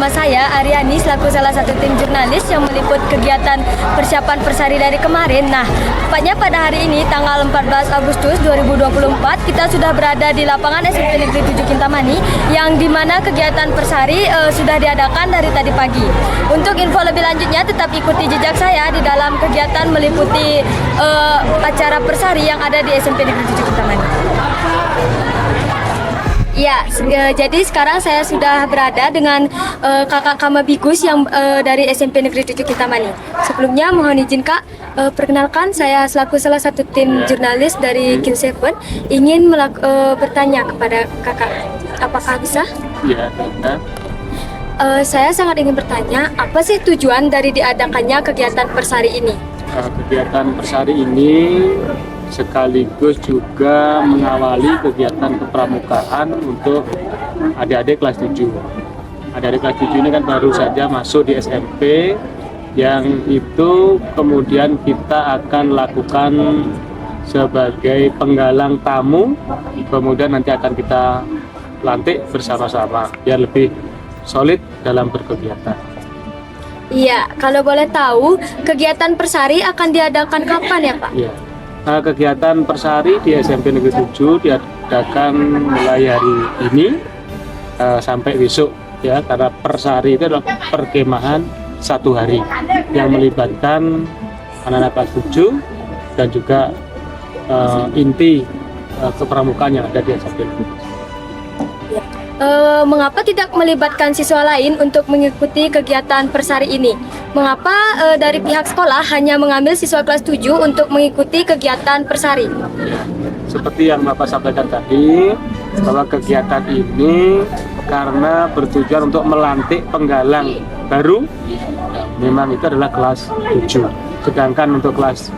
bersama saya Aryani selaku salah satu tim jurnalis yang meliput kegiatan persiapan Persari dari kemarin. Nah, tepatnya pada hari ini tanggal 14 Agustus 2024 kita sudah berada di lapangan SMP Negeri 7 Kintamani yang dimana kegiatan Persari sudah diadakan dari tadi pagi. Untuk info lebih lanjutnya tetap ikuti jejak saya di dalam kegiatan meliputi acara Persari yang ada di SMP Negeri 7 Kintamani. Ya, jadi sekarang saya sudah berada dengan kakak Kamabigus yang dari SMP Negeri 7 Kintamani. Sebelumnya mohon izin Kak, perkenalkan saya selaku salah satu tim jurnalis dari Kin7 ingin bertanya kepada kakak, apakah bisa? Ya, Saya sangat ingin bertanya, apa sih tujuan dari diadakannya kegiatan Persari ini? kegiatan Persari ini sekaligus juga mengawali kegiatan kepramukaan untuk adik-adik kelas 7. Adik-adik kelas 7 ini kan baru saja masuk di SMP, yang itu kemudian kita akan lakukan sebagai penggalang tamu, kemudian nanti akan kita lantik bersama-sama biar lebih solid dalam berkegiatan. Iya, kalau boleh tahu, kegiatan Persari akan diadakan kapan ya Pak? Iya. Kegiatan Persari di SMP Negeri 7 diadakan mulai hari ini sampai besok ya, karena Persari itu adalah perkemahan satu hari yang melibatkan anak-anak kelas 7 dan juga inti kepramukaan yang ada di SMP Negeri 7. Mengapa tidak melibatkan siswa lain untuk mengikuti kegiatan Persari ini? Mengapa dari pihak sekolah hanya mengambil siswa kelas 7 untuk mengikuti kegiatan Persari? Seperti yang Bapak sampaikan tadi, bahwa kegiatan ini karena bertujuan untuk melantik penggalang baru, memang itu adalah kelas 7. Sedangkan untuk kelas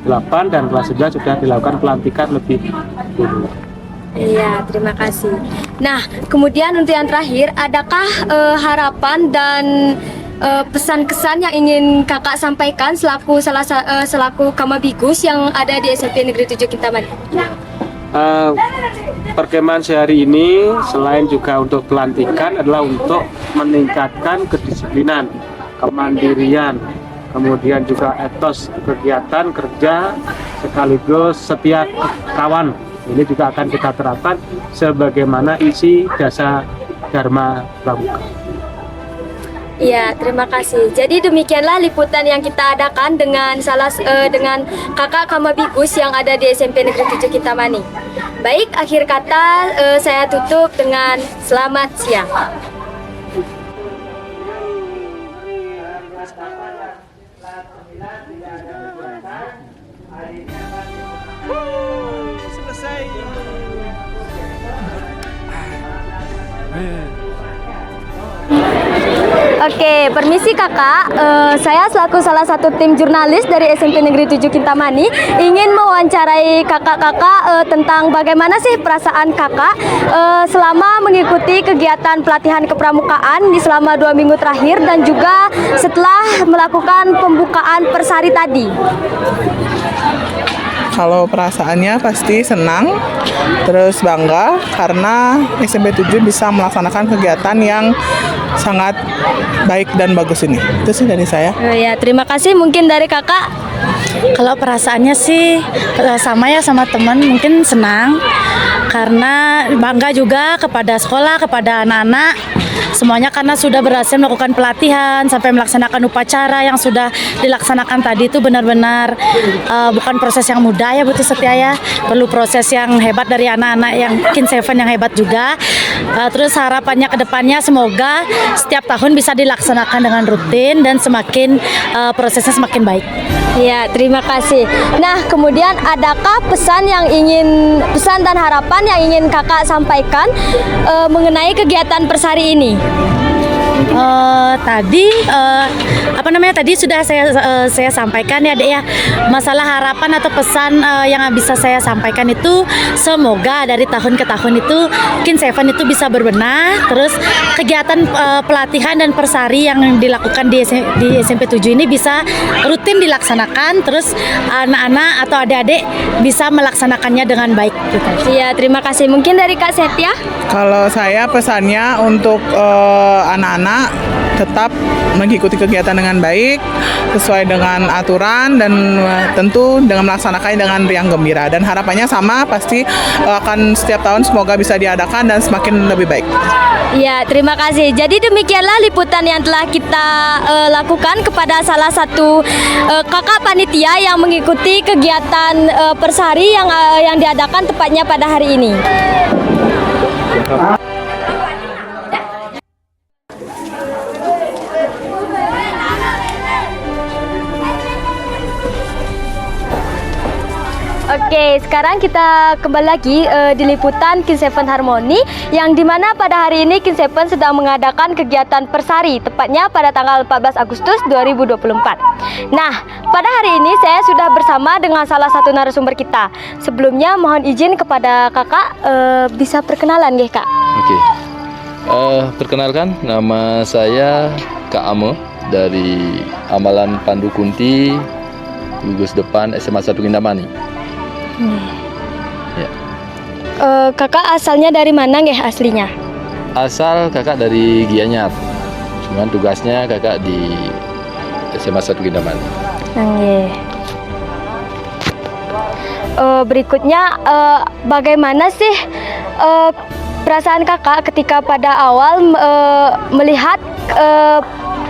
8 dan kelas 11 sudah dilakukan pelantikan lebih dulu. Iya, terima kasih. Nah, kemudian untuk yang terakhir, adakah harapan dan pesan-kesan yang ingin kakak sampaikan selaku selaku Kamabigus yang ada di SMP Negeri 7 Kintamani? Perkemahan sehari ini selain juga untuk pelantikan adalah untuk meningkatkan kedisiplinan, kemandirian, kemudian juga etos kegiatan kerja sekaligus setia kawan. Ini juga akan kita terapkan sebagaimana isi dasar Dharma Pramuka. Iya, terima kasih. Jadi demikianlah liputan yang kita adakan dengan dengan kakak Kamabigus yang ada di SMP Negeri 7 Kintamani. Baik, akhir kata saya tutup dengan selamat siang. Oke, permisi kakak, saya selaku salah satu tim jurnalis dari SMP Negeri 7 Kintamani ingin mewawancarai kakak-kakak tentang bagaimana sih perasaan kakak selama mengikuti kegiatan pelatihan kepramukaan di selama 2 minggu terakhir dan juga setelah melakukan pembukaan Persari tadi. Kalau perasaannya pasti senang, terus bangga karena SMP 7 bisa melaksanakan kegiatan yang sangat baik dan bagus ini. Itu sih dari saya. Ya, terima kasih. Mungkin dari kakak? Kalau perasaannya sih sama ya sama teman, mungkin senang karena bangga juga kepada sekolah, kepada anak-anak. Semuanya karena sudah berhasil melakukan pelatihan sampai melaksanakan upacara yang sudah dilaksanakan tadi itu benar-benar bukan proses yang mudah ya Bu Setia ya. Perlu proses yang hebat dari anak-anak yang Kin7 yang hebat juga. Terus harapannya ke depannya semoga setiap tahun bisa dilaksanakan dengan rutin dan semakin prosesnya semakin baik. Ya, terima kasih. Nah, kemudian adakah pesan dan harapan yang ingin kakak sampaikan mengenai kegiatan Persari ini? Tadi sudah saya sampaikan ya Dek ya, masalah harapan atau pesan yang bisa saya sampaikan itu semoga dari tahun ke tahun itu Kin7 itu bisa berbenah, terus kegiatan pelatihan dan Persari yang dilakukan di SMP 7 ini bisa rutin dilaksanakan, terus anak-anak atau adik-adik bisa melaksanakannya dengan baik gitu. Iya, terima kasih. Mungkin dari Kak Setia? Kalau saya pesannya untuk anak-anak anak-anak tetap mengikuti kegiatan dengan baik, sesuai dengan aturan, dan tentu dengan melaksanakannya dengan riang gembira. Dan harapannya sama, pasti akan setiap tahun semoga bisa diadakan dan semakin lebih baik. Ya, terima kasih. Jadi demikianlah liputan yang telah kita lakukan kepada salah satu kakak panitia yang mengikuti kegiatan persari yang diadakan tepatnya pada hari ini. Oke, sekarang kita kembali lagi di liputan Kin Seven Harmony, yang dimana pada hari ini Kin Seven sedang mengadakan kegiatan persari, tepatnya pada tanggal 14 Agustus 2024. Nah, pada hari ini saya sudah bersama dengan salah satu narasumber kita. Sebelumnya mohon izin kepada kakak, bisa perkenalan nggih kak? Oke. Perkenalkan, nama saya Kak Ame dari Amalan Pandu Kunti, gugus depan SMA 1 Kintamani. Ya. Kakak asalnya dari mana nggih aslinya? Asal kakak dari Gianyar, cuman tugasnya kakak di SMA 1 Kintamani. Nggih. Berikutnya, bagaimana sih perasaan kakak ketika pada awal melihat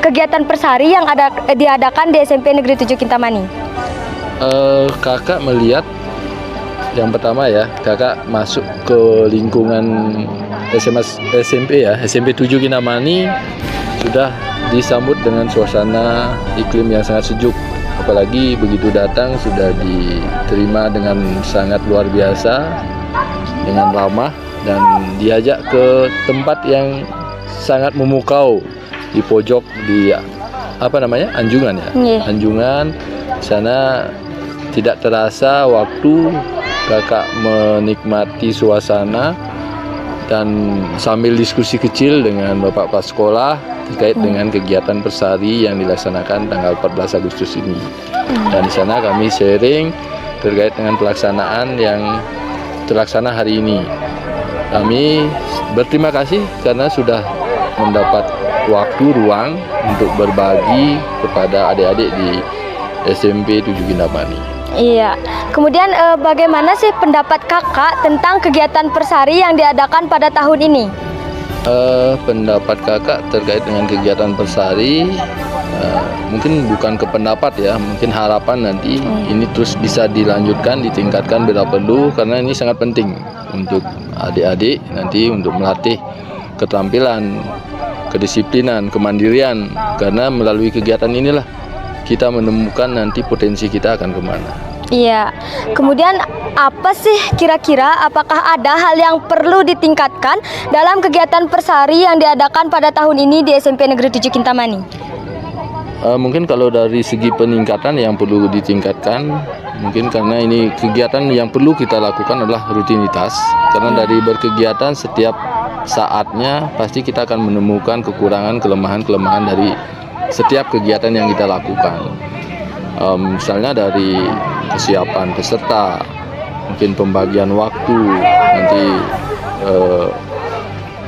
kegiatan persari yang diadakan di SMP Negeri 7 Kintamani? Kakak melihat yang pertama ya, kakak masuk ke lingkungan SMP 7 Kintamani sudah disambut dengan suasana iklim yang sangat sejuk. Apalagi begitu datang sudah diterima dengan sangat luar biasa, dengan ramah, dan diajak ke tempat yang sangat memukau di pojok di Anjungan ya. Anjungan sana tidak terasa waktu kakak menikmati suasana dan sambil diskusi kecil dengan bapak pas sekolah terkait dengan kegiatan persari yang dilaksanakan tanggal 14 Agustus ini. Dan di sana kami sharing terkait dengan pelaksanaan yang terlaksana hari ini. Kami berterima kasih karena sudah mendapat waktu ruang untuk berbagi kepada adik-adik di SMP 7 Kintamani. Iya. Kemudian bagaimana sih pendapat kakak tentang kegiatan persari yang diadakan pada tahun ini? Pendapat kakak terkait dengan kegiatan persari mungkin bukan ke pendapat ya, mungkin harapan nanti ini terus bisa dilanjutkan, ditingkatkan bila perlu, karena ini sangat penting untuk adik-adik nanti untuk melatih keterampilan, kedisiplinan, kemandirian, karena melalui kegiatan inilah kita menemukan nanti potensi kita akan kemana. Iya. Kemudian apa sih kira-kira, apakah ada hal yang perlu ditingkatkan dalam kegiatan persari yang diadakan pada tahun ini di SMP Negeri 7 Kintamani? Mungkin kalau dari segi peningkatan yang perlu ditingkatkan, mungkin karena ini kegiatan yang perlu kita lakukan adalah rutinitas. Karena dari berkegiatan setiap saatnya pasti kita akan menemukan kekurangan, kelemahan dari setiap kegiatan yang kita lakukan. Misalnya dari kesiapan peserta, mungkin pembagian waktu, nanti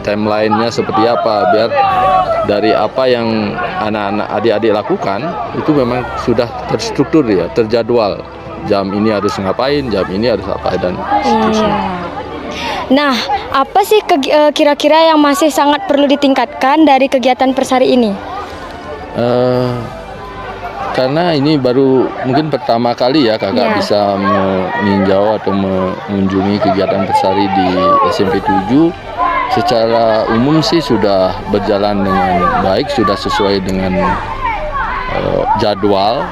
timeline-nya seperti apa, biar dari apa yang anak-anak adik-adik lakukan itu memang sudah terstruktur ya, terjadwal. Jam ini harus ngapain, jam ini harus apa, dan seterusnya. Nah, apa sih kira-kira yang masih sangat perlu ditingkatkan dari kegiatan persari ini? Karena ini baru mungkin pertama kali ya kakak bisa meninjau atau mengunjungi kegiatan persari di SMP 7. Secara umum sih sudah berjalan dengan baik, sudah sesuai dengan jadwal.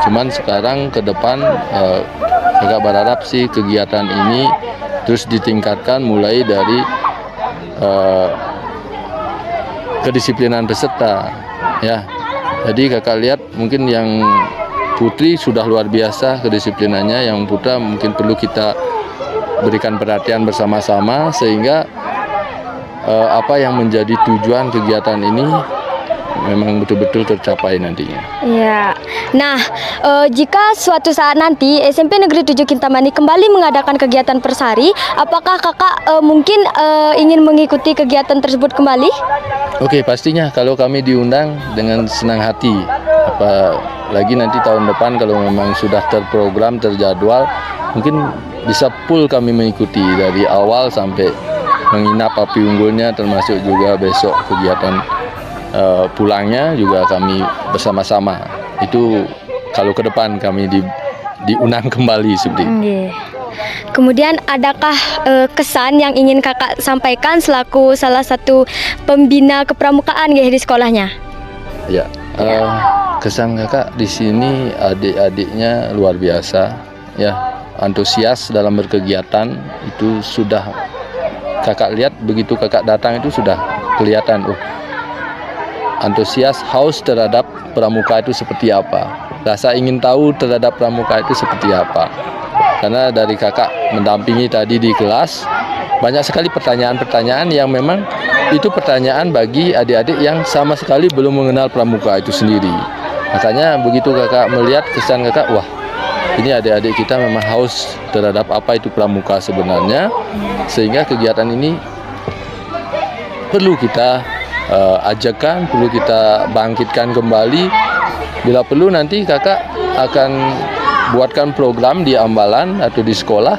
Cuman sekarang ke depan kakak berharap sih kegiatan ini terus ditingkatkan, mulai dari kedisiplinan peserta ya. Jadi kakak lihat mungkin yang putri sudah luar biasa kedisiplinannya, yang putra mungkin perlu kita berikan perhatian bersama-sama sehingga apa yang menjadi tujuan kegiatan ini memang betul-betul tercapai nantinya. Ya. Nah, jika suatu saat nanti SMP Negeri 7 Kintamani kembali mengadakan kegiatan persari, apakah kakak mungkin ingin mengikuti kegiatan tersebut kembali? Oke, pastinya kalau kami diundang dengan senang hati. Apalagi nanti tahun depan kalau memang sudah terprogram, terjadwal, mungkin bisa full kami mengikuti dari awal sampai menginap api unggulnya, termasuk juga besok kegiatan pulangnya juga kami bersama-sama. Itu kalau ke depan kami diundang kembali seperti itu. Kemudian adakah kesan yang ingin kakak sampaikan selaku salah satu pembina kepramukaan di sekolahnya? Ya, kesan kakak di sini adik-adiknya luar biasa, ya, antusias dalam berkegiatan itu sudah kakak lihat begitu kakak datang itu sudah kelihatan, antusias, haus terhadap pramuka itu seperti apa, rasa ingin tahu terhadap pramuka itu seperti apa. Karena dari kakak mendampingi tadi di kelas, banyak sekali pertanyaan-pertanyaan yang memang itu pertanyaan bagi adik-adik yang sama sekali belum mengenal pramuka itu sendiri. Makanya begitu kakak melihat kesan kakak, wah ini adik-adik kita memang haus terhadap apa itu pramuka sebenarnya, sehingga kegiatan ini perlu kita ajarkan, perlu kita bangkitkan kembali. Bila perlu nanti kakak akan buatkan program di Ambalan atau di sekolah.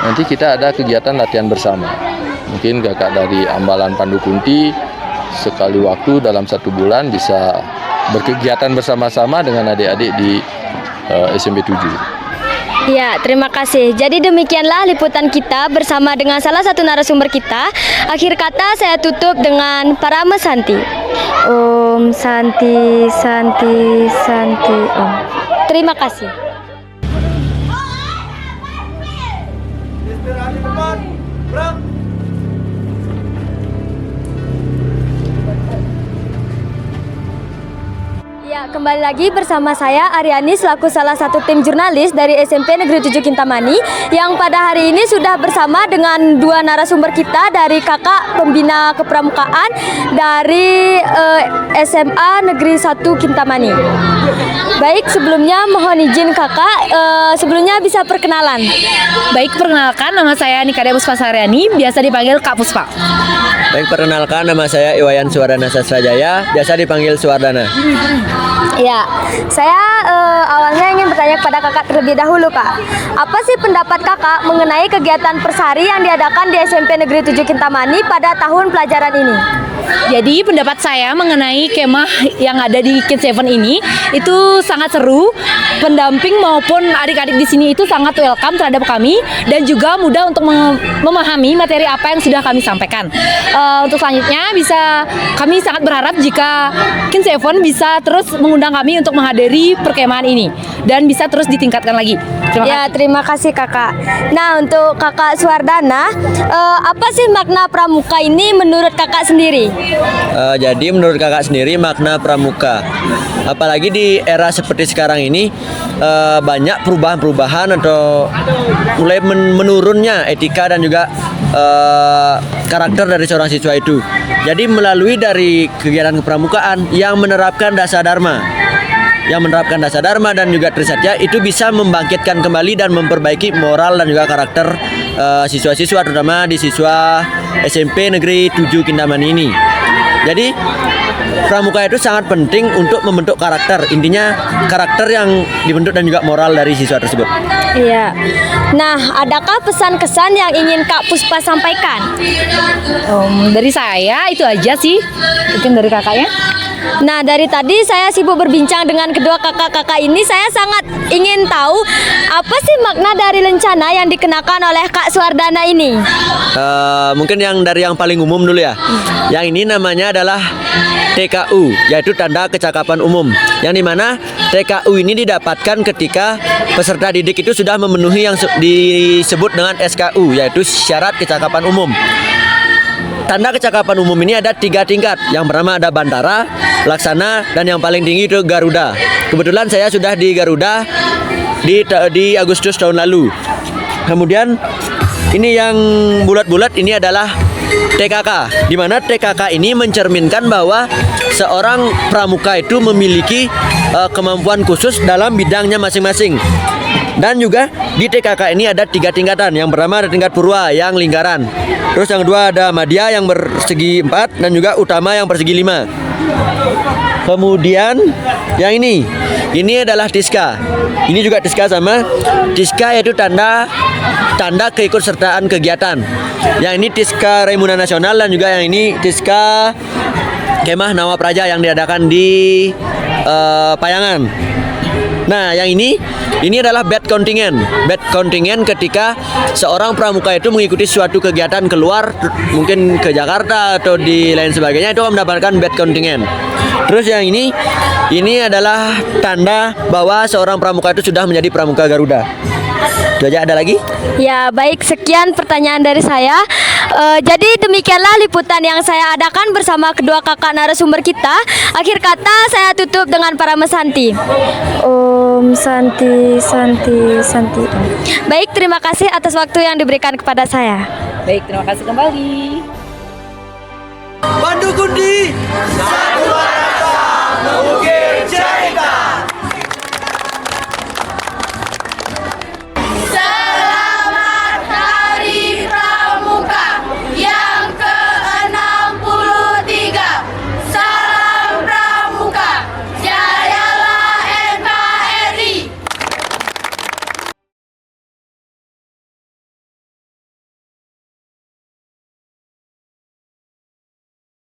Nanti kita ada kegiatan latihan bersama. Mungkin kakak dari Ambalan Pandu Kunti sekali waktu dalam 1 bulan bisa berkegiatan bersama-sama dengan adik-adik di SMP 7. Ya, terima kasih. Jadi demikianlah liputan kita bersama dengan salah satu narasumber kita. Akhir kata saya tutup dengan Parama Santi. Om Santi, Santi, Santi, Om. Terima kasih. Ya, kembali lagi bersama saya Aryani selaku salah satu tim jurnalis dari SMP Negeri 7 Kintamani yang pada hari ini sudah bersama dengan 2 narasumber kita dari kakak pembina kepramukaan dari SMA Negeri 1 Kintamani. Baik, sebelumnya mohon izin kakak, sebelumnya bisa perkenalan. Baik, perkenalkan nama saya Nikade Puspa Saryani, biasa dipanggil Kak Puspa. Baik, perkenalkan nama saya Iwayan Suwardana Sastrajaya, biasa dipanggil Suwardana. Ya, saya awalnya ingin bertanya kepada kakak terlebih dahulu, Kak. Apa sih pendapat kakak mengenai kegiatan persari yang diadakan di SMP Negeri 7 Kintamani pada tahun pelajaran ini? Jadi pendapat saya mengenai kemah yang ada di Kin 7 ini itu sangat seru. Pendamping maupun adik-adik di sini itu sangat welcome terhadap kami dan juga mudah untuk memahami materi apa yang sudah kami sampaikan. Untuk selanjutnya kami sangat berharap jika Kin 7 bisa terus mengundang kami untuk menghadiri perkemahan ini dan bisa terus ditingkatkan lagi. Terima kasih kakak. Nah, untuk kakak Suwardana, apa sih makna pramuka ini menurut kakak sendiri? Jadi menurut kakak sendiri makna pramuka, apalagi di era seperti sekarang ini, banyak perubahan-perubahan atau mulai menurunnya etika dan juga karakter dari seorang siswa itu. Jadi melalui dari kegiatan kepramukaan yang menerapkan dasar dharma, dan juga Trisatya itu bisa membangkitkan kembali dan memperbaiki moral dan juga karakter siswa-siswa, terutama di siswa SMP Negeri 7 Kintamani ini. Jadi pramuka itu sangat penting untuk membentuk karakter. Intinya karakter yang dibentuk dan juga moral dari siswa tersebut. Iya. Nah, adakah pesan-kesan yang ingin Kak Puspa sampaikan? Dari saya itu aja sih. Mungkin dari kakaknya. Nah, dari tadi saya sibuk berbincang dengan kedua kakak-kakak ini. Saya sangat ingin tahu apa sih makna dari lencana yang dikenakan oleh Kak Suwardana ini? Mungkin dari yang paling umum dulu ya. Yang ini namanya adalah TKU, yaitu tanda kecakapan umum. Yang dimana TKU ini didapatkan ketika peserta didik itu sudah memenuhi yang disebut dengan SKU, yaitu syarat kecakapan umum. Tanda kecakapan umum ini ada 3 tingkat. Yang pertama ada Bantara, Laksana, dan yang paling tinggi itu Garuda. Kebetulan saya sudah di Garuda di Agustus tahun lalu. Kemudian Ini yang bulat-bulat ini adalah TKK, di mana TKK ini mencerminkan bahwa seorang pramuka itu memiliki kemampuan khusus dalam bidangnya masing-masing. Dan juga di TKK ini ada 3 tingkatan. Yang pertama ada tingkat purwa yang lingkaran. Terus yang kedua ada madya yang bersegi 4 dan juga utama yang persegi 5. Kemudian yang ini adalah Tiska. Ini juga Tiska sama. Tiska yaitu tanda keikutsertaan kegiatan. Yang ini Tiska Raimuna Nasional dan juga yang ini Tiska Kemah Nawa Praja yang diadakan di Payangan. Nah, yang ini adalah bad contingent. Bad contingent ketika seorang pramuka itu mengikuti suatu kegiatan keluar, mungkin ke Jakarta atau di lain sebagainya, itu akan mendapatkan bad contingent. Terus yang ini adalah tanda bahwa seorang pramuka itu sudah menjadi pramuka Garuda. Itu aja, ada lagi? Ya, baik, sekian pertanyaan dari saya. Jadi demikianlah liputan yang saya adakan bersama kedua kakak narasumber kita. Akhir kata saya tutup dengan para mesanti. Om Santi Santi Santi. Baik, terima kasih atas waktu yang diberikan kepada saya. Baik, terima kasih kembali. Pandu Kundi, satu rasa,